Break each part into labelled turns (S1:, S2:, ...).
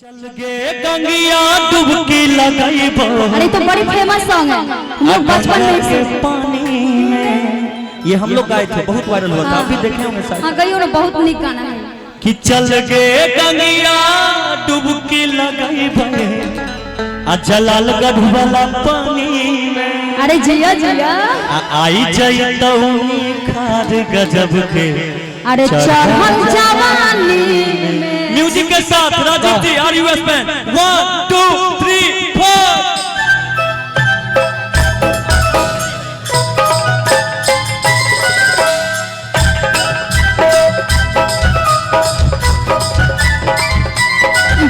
S1: चल गे गंगिया डुबकी लगाई बो।
S2: अरे तो बड़ी फेमस सॉन्ग है, हम लोग बचपन में
S1: पानी में ये हम लोग गाए थे, बहुत वायरल हुआ था, आप भी देखे होंगे शायद।
S2: हाँ गई हो, बहुत निक गाना है
S1: कि चल गे गंगिया डुबकी लगाई बो जलालगढ़ वाला पानी में।
S2: अरे जिया जिया
S1: आई जाई तौनी खाद गजब के
S2: अरे चढ़ल जवानी में।
S1: म्यूजिक के साथ राजीव जी आर यू एस में 1 2 3 4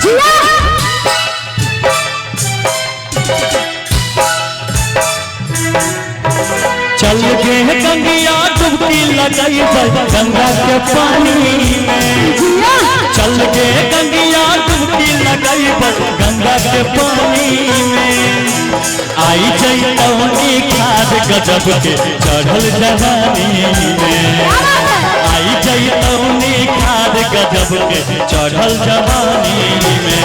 S2: जिया
S1: चल गे गंगिया डुबकी लगाई गंगा के पानी में। चल गे गंगिया डुबकी लगाई गंगा के पानी में। आई जई तौनी खाद गजब के चढ़ल जवानी में। आई जई तौनी खाद गजब के चढ़ल जवानी में।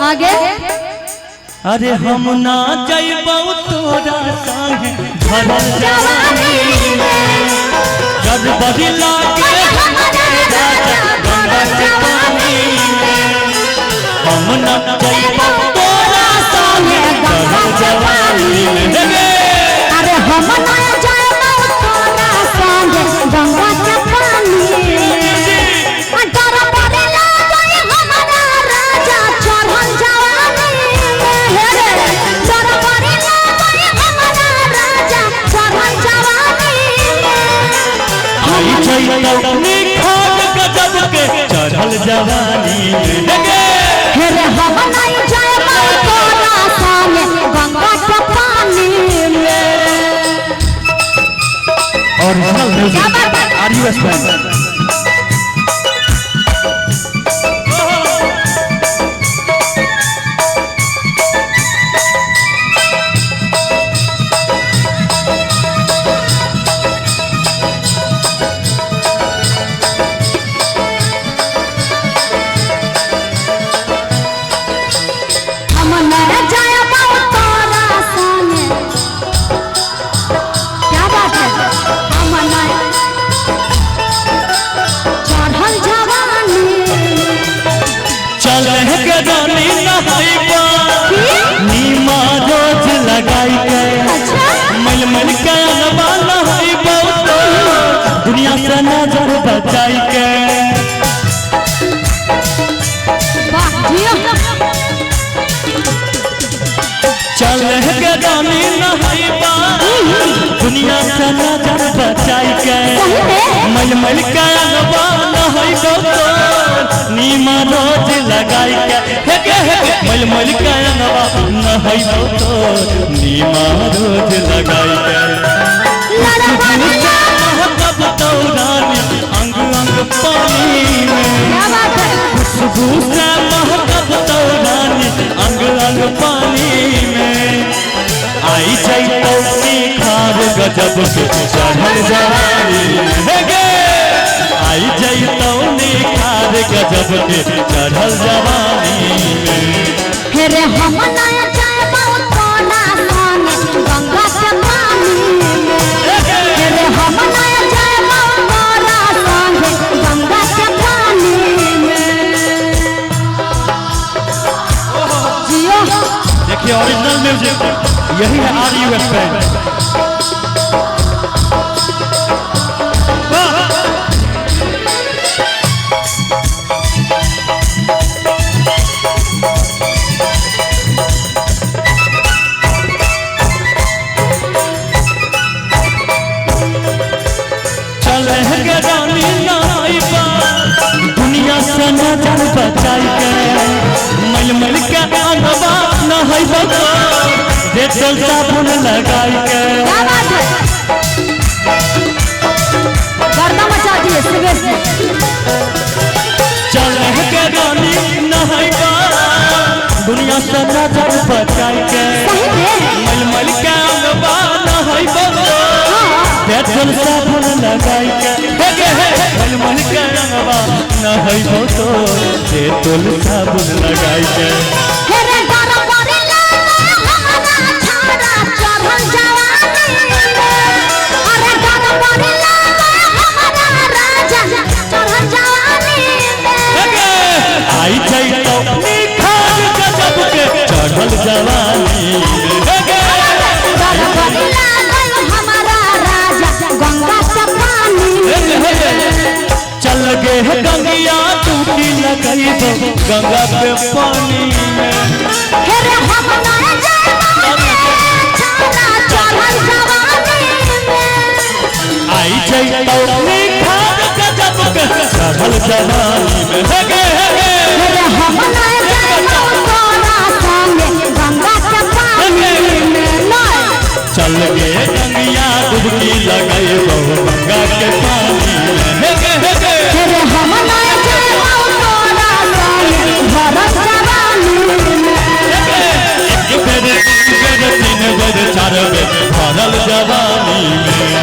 S2: आगे
S1: अरे हम ना जइबौ तोरा संगे भरल जवानी में। जब बही लागे राजा गंगा के पानी में। हम ना जइबौ तोरा संगे भरल जवानी में।
S2: अरे हम ना जइबौ तोरा संगे गंगा के पानी में। डर पड़े लागई हमरा राजा चढ़ल जवानी में। डर पड़े लागई हमरा राजा चढ़ल जवानी में।
S1: आई जई तौनी खाद गजब के चढ़ल जवानी में।
S2: हेरे हम नहीं जइबौ तोरा संगे गंगा के पानी में।
S1: ओरिजिनल म्यूजिक आर यू एस में
S2: हम नहीं जइबौ तोरा संगे। क्या बात है, हम नहीं चढ़ल जवानी में।
S1: चल के रानी नहाइबा नीमा रोज लगाई के मल मल के अनबा नहाइबा दुनिया से नजर बचाई के।
S2: वाह जिया
S1: चल के रानी नहाइबा दुनिया से नजर बचाई के मल मल के अनबा नहाइबा नीमा रोज लगाई के मल मल के अनबा नहाइबा नीमा रोज लगाई के। कब तौरानी अंग अंग पानी में।
S2: क्या बात है,
S1: खुशबू से महकब तौरानी अंग अंग पानी में। आई जई तौनी खाद गजब के चढ़ल जवानी में। आई जई तौनी खाद गजब के चढ़ल जवानी में।
S2: हेरे हम नहीं जइबौ तोरा संगे गंगा के पानी में। हेरे हम नहीं जइबौ तोरा संगे गंगा के पानी में। जियो
S1: देखिए ओरिजिनल म्यूजिक यही है आर यू एस पे। चल के रानी नहाइबा दुनिया से नजर बचाई के मल मल के अनबा नहाइबा डेटल साबुन लगाई के।
S2: क्या बात है, गर्दा मचा दिए सिगरेट से।
S1: चल के रानी नहाइबा दुनिया से नजर बचाई के
S2: सही में
S1: मल मल के अंगवा नहाई बतो पेट्रोल साबुन लगाई के मल मल के अंगवा नहाई बतो पेट्रोल साबुन लगाई के
S2: हेरे गरबरी लागे हमरा छाड़ा चढ़ल जवानी में अरे गरबरी लागे हमरा राजा चढ़ल जवानी में
S1: आई जाई तो निखार गजब के चढ़ल जवानी
S2: गरबरी लागे हमरा राजा गंगा के पानी में
S1: चल गे गंगिया टूटी लगई तो गंगा के पानी में
S2: हेरे हम ना जाए छाड़ा चढ़ल जवानी में
S1: आई जाई तो निखार गजब के चढ़ल जवानी में
S2: हेरे हम ना जाए तोरा संगे गंगा के पानी में
S1: चल गे गंगिया डुबकी लगई तो गंगा के पानी में
S2: हेरे हम ना जाए तोरा संगे भरत जवानी में
S1: एक बेर तीन बेर चार बेर भरल जवानी में